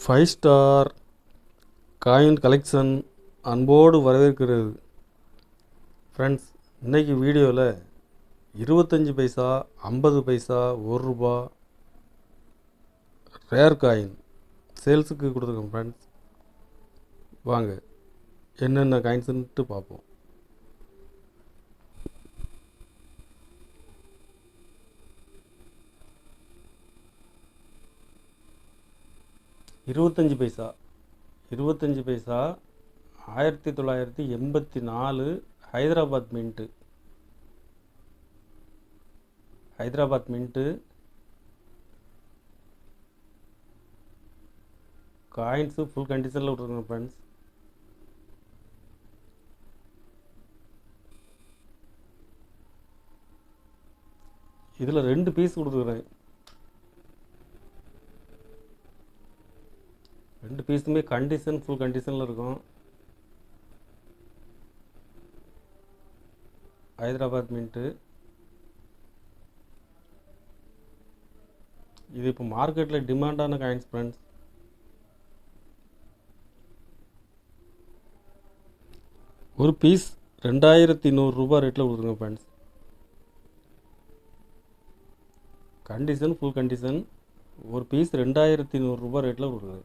Five star coin collection அன்போடு வரவேற்கிறது. Friends, இன்றைக்கி வீடியோவில் 25 பைசா, 50 பைசா, ₹1 ரேர் காயின் சேல்ஸுக்கு கொடுத்துருக்கோம். ஃப்ரெண்ட்ஸ், வாங்க என்னென்ன காயின்ஸுன்ட்டு பார்ப்போம். இருபத்தஞ்சி பைசா 1984 ஹைதராபாத் மின்ட்டு காயின்ஸு ஃபுல் கண்டிஷனில் விட்ருக்கோங்க. ஃப்ரெண்ட்ஸ், இதில் 2 பீஸ் கொடுத்துக்கிறேன். 2 பீஸுமே கண்டிஷன் ஃபுல் கண்டிஷனில் இருக்கும். ஹைதராபாத் மின்ட்டு இது இப்போ மார்க்கெட்டில் டிமாண்டான காயின்ஸ். ஃப்ரெண்ட்ஸ், ஒரு பீஸ் ₹2100 ரேட்டில் கொடுத்துருங்க. Friends, condition full condition. ஒரு பீஸ் ₹2100 ரேட்டில் கொடுக்குறது.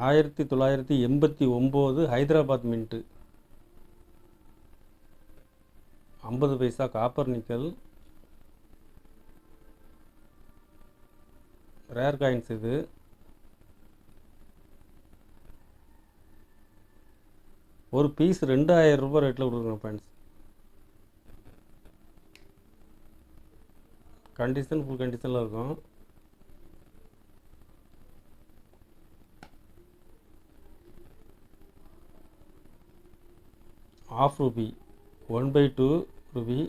$1989 ஹைதராபாத் மின்ட்டு 50 பைசா காப்பர் நிக்கல் ரேர் காயின்ஸ். இது ஒரு பீஸ் ₹2000 ரேட்டில் கொடுக்குறோம். ஃப்ரெண்ட்ஸ், கண்டிஷன் ஃபுல் கண்டிஷனில் இருக்கும். ₹1/2 1/2 Ruby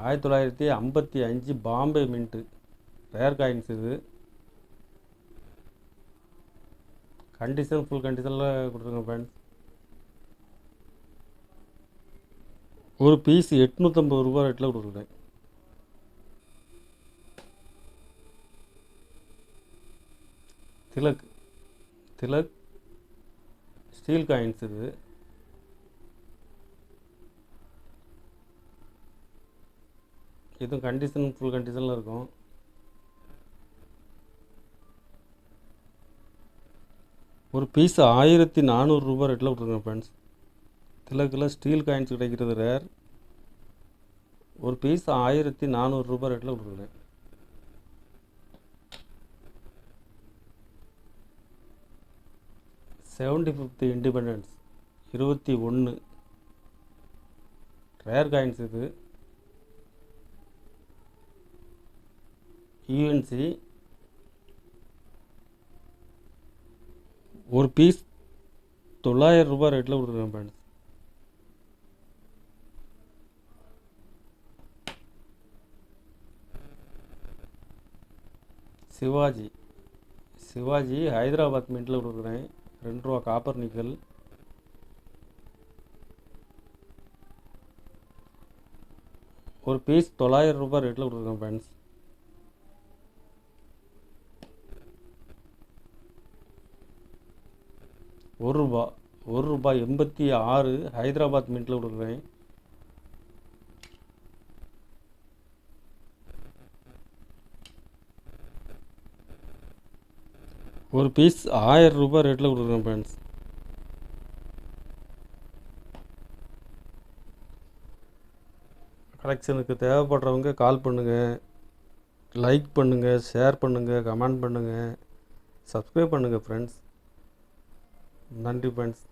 1955 Bombay mint rare coins. இது கண்டிஷன் ஃபுல் கண்டிஷனில் கொடுத்துருங்க. ஃப்ரெண்ட்ஸ், ஒரு பீஸ் ₹850 ரேட்டில் கொடுக்குறேன். Tilak steel coins. இது இதுவும் கண்டிஷன் ஃபுல் கண்டிஷனில் இருக்கும். ஒரு பீஸ் ₹1400 ரேட்டில் கொடுத்துருங்க. ஃப்ரெண்ட்ஸ், திலக்கில் ஸ்டீல் காயின்ஸ் கிடைக்கிறது ரேர். ஒரு பீஸ் ₹1400 ரேட்டில் கொடுத்துருக்கேன். '75th independence 21 rare coins. இது யூஎன்சி ஒரு பீஸ் ₹900 ரேட்டில் கொடுத்துருக்கேன். ஃப்ரெண்ட்ஸ், சிவாஜி ஹைதராபாத் மின்ட்டில் கொடுக்குறேன். ₹2 காப்பர் நிக்கல். ஒரு பீஸ் ₹900 ரேட்டில் கொடுத்துருக்கேன். ஃப்ரெண்ட்ஸ், ₹1 86 ஹைதராபாத் மின்ட்டில் கொடுக்குறேன். ஒரு பீஸ் ₹1000 ரேட்டில் கொடுக்குறேன். ஃப்ரெண்ட்ஸ், கலெக்ஷனுக்கு தேவைப்படுறவங்க கால் பண்ணுங்கள், லைக் பண்ணுங்கள், ஷேர் பண்ணுங்கள், கமெண்ட் பண்ணுங்கள், சப்ஸ்கிரைப் பண்ணுங்கள். ஃப்ரெண்ட்ஸ், நன்றி. ஃப்ரெண்ட்ஸ்.